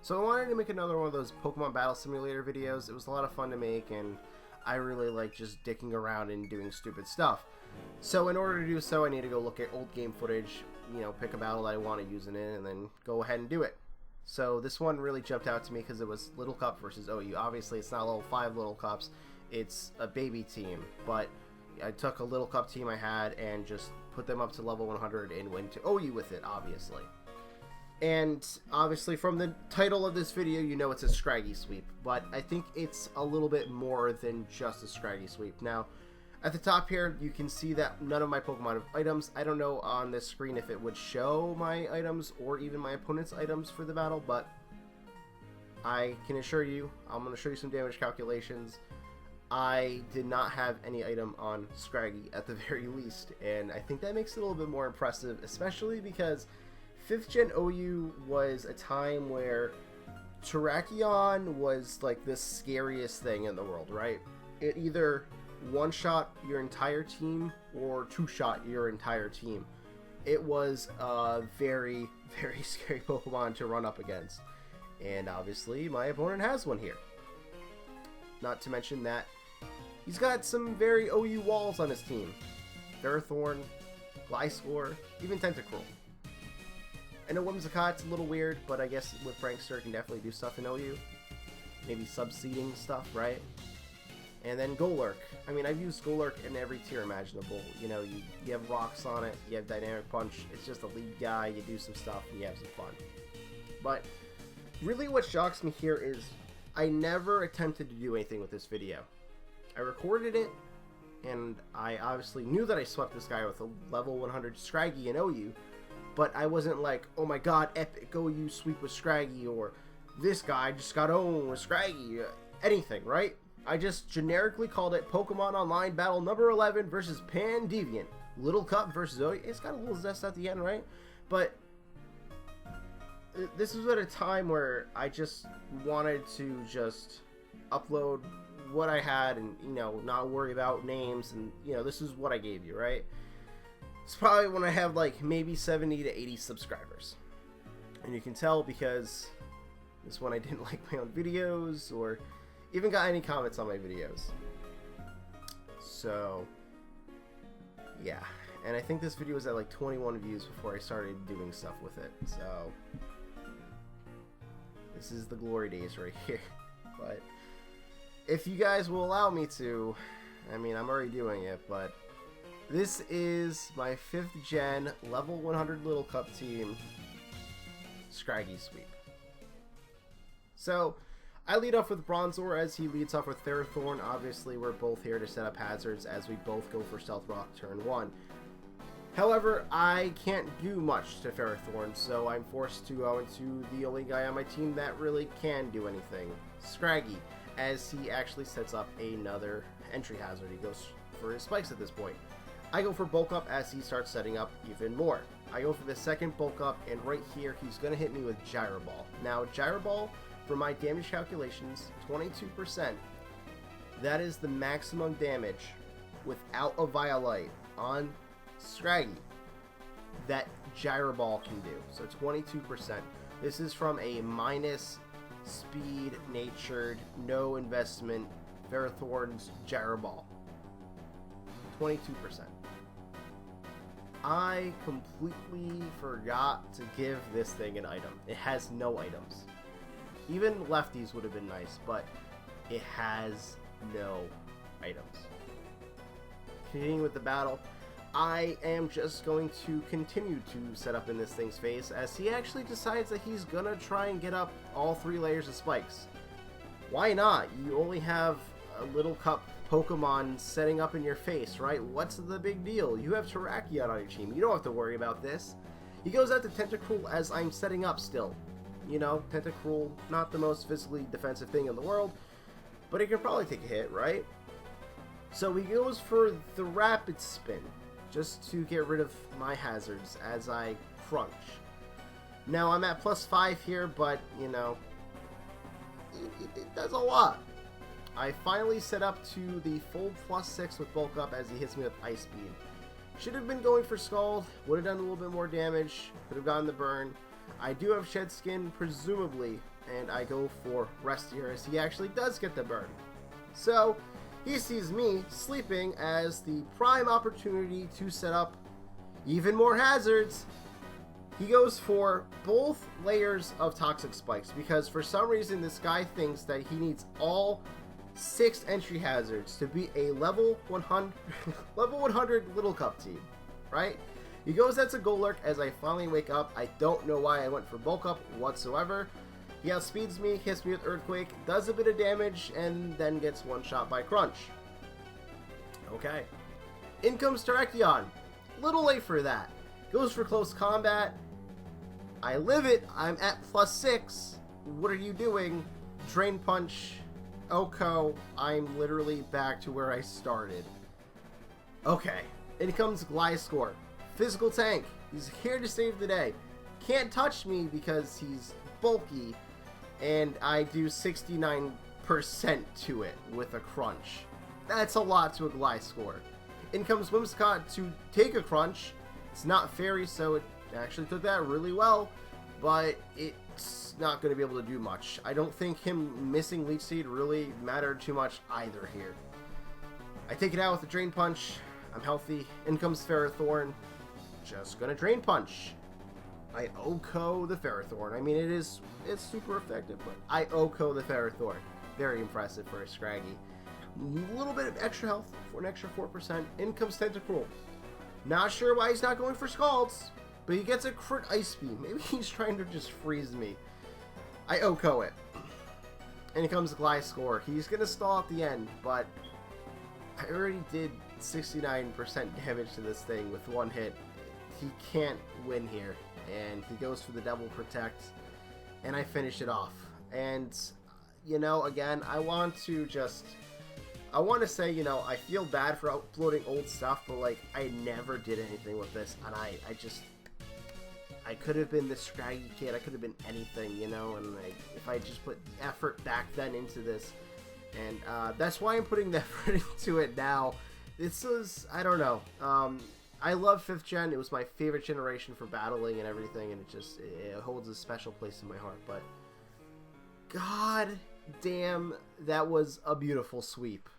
So I wanted to make another one of those Pokemon Battle Simulator videos. It was a lot of fun to make, and I really like just dicking around and doing stupid stuff. So in order to do so, I need to go look at old game footage, pick a battle that I want to use in it, and then go ahead and do it. So this one really jumped out to me because it was Little Cup versus OU. Obviously, it's not level 5 Little Cups. It's a baby team, but I took a Little Cup team I had and just put them up to level 100 and went to OU with it, obviously. And obviously from the title of this video, you know it's a Scraggy sweep, but I think it's a little bit more than just a Scraggy sweep. Now, at the top here, you can see that none of my Pokemon have items. I don't know on this screen if it would show my items or even my opponent's items for the battle, but I can assure you, I'm going to show you some damage calculations. I did not have any item on Scraggy at the very least, and I think that makes it a little bit more impressive, especially because 5th Gen OU was a time where Terrakion was like the scariest thing in the world, right? It either one-shot your entire team or two-shot your entire team. It was a very, very scary Pokemon to run up against. And obviously, my opponent has one here. Not to mention that he's got some very OU walls on his team. Ferrothorn, Gliscor, even Tentacruel. I know Whimsicott's a little weird, but I guess with Prankster can definitely do stuff in OU. Maybe subseeding stuff, right? And then Golurk. I mean, I've used Golurk in every tier imaginable. You have rocks on it, you have Dynamic Punch, it's just a lead guy, you do some stuff, and you have some fun. But really what shocks me here is I never attempted to do anything with this video. I recorded it, and I obviously knew that I swept this guy with a level 100 Scraggy in OU, but I wasn't like, oh my god, epic OU sweep with Scraggy, or this guy just got owned with Scraggy, anything, right? I just generically called it Pokemon Online Battle number 11 versus Pandeviant. Little Cup versus OU. It's got a little zest at the end, right? But this was at a time where I just wanted to just upload what I had and, not worry about names, and, this is what I gave you, right? It's probably when I have like maybe 70 to 80 subscribers. And you can tell because this one I didn't like my own videos or even got any comments on my videos. So yeah, and I think this video was at like 21 views before I started doing stuff with it. So this is the glory days right here. But if you guys will allow me to, I mean, I'm already doing it, but this is my 5th Gen level 100 Little Cup team Scraggy sweep. So I lead off with Bronzor as he leads off with Ferrothorn. Obviously, we're both here to set up hazards as we both go for Stealth Rock turn 1. However, I can't do much to Ferrothorn, so I'm forced to go into the only guy on my team that really can do anything, Scraggy, as he actually sets up another entry hazard. He goes for his spikes at this point. I go for Bulk Up as he starts setting up even more. I go for the second Bulk Up, and right here he's going to hit me with Gyro Ball. Now, Gyro Ball, for my damage calculations, 22%. That is the maximum damage without a Violite on Scraggy that Gyro Ball can do. So 22%. This is from a minus speed, natured, no investment Ferrothorn's Gyro Ball. 22%. I completely forgot to give this thing an item. It has no items. Even lefties would have been nice, but it has no items. Continuing with the battle, I am just going to continue to set up in this thing's face as he actually decides that he's gonna try and get up all 3 layers of spikes. Why not? You only have a Little Cup Pokemon setting up in your face, right? What's the big deal? You have Terrakion on your team. You don't have to worry about this. He goes out to Tentacruel as I'm setting up still. Tentacruel, not the most physically defensive thing in the world, but he can probably take a hit, right? So he goes for the Rapid Spin, just to get rid of my hazards as I crunch. Now I'm at +5 here, but, it does a lot. I finally set up to the full +6 with Bulk Up as he hits me with Ice Beam. Should have been going for Scald, would have done a little bit more damage, could have gotten the burn, I do have Shed Skin, presumably, and I go for Restier as he actually does get the burn. So, he sees me sleeping as the prime opportunity to set up even more hazards. He goes for both layers of Toxic Spikes because for some reason this guy thinks that he needs all 6 entry hazards to be a level 100 Little Cup team, right? He goes that's a Golurk as I finally wake up. I don't know why I went for Bulk Up whatsoever. He outspeeds me, hits me with Earthquake, does a bit of damage, and then gets one shot by Crunch. Okay. In comes Terrakion. Little late for that. Goes for Close Combat. I live it. I'm at +6. What are you doing? Drain Punch. Oko. I'm literally back to where I started. Okay. In comes Gliscor. Physical tank. He's here to save the day. Can't touch me because he's bulky. And I do 69% to it with a Crunch. That's a lot to a Gliscor. In comes Whimsicott to take a Crunch. It's not Fairy, so it actually took that really well, but it's not going to be able to do much. I don't think him missing Leech Seed really mattered too much either here. I take it out with a Drain Punch. I'm healthy. In comes Ferrothorn. Just going to Drain Punch. I Oko the Ferrothorn. I mean, it's super effective, but I Oko the Ferrothorn. Very impressive for a Scraggy. A little bit of extra health for an extra 4%. In comes Tentacruel. Not sure why he's not going for Scalds, but he gets a crit Ice Beam. Maybe he's trying to just freeze me. I Oko it. And it comes Gliscor. He's going to stall at the end, but I already did 69% damage to this thing with one hit. He can't win here. And he goes for the Double Protect, and I finish it off. And, you know, again, I want to say, you know, I feel bad for uploading old stuff, but, like, I never did anything with this, and I could have been the Scraggy kid, I could have been anything, you know, and, like, if I just put effort back then into this, and, that's why I'm putting the effort into it now. This was, I don't know, I love 5th gen, it was my favorite generation for battling and everything, and it holds a special place in my heart, but, god damn, that was a beautiful sweep.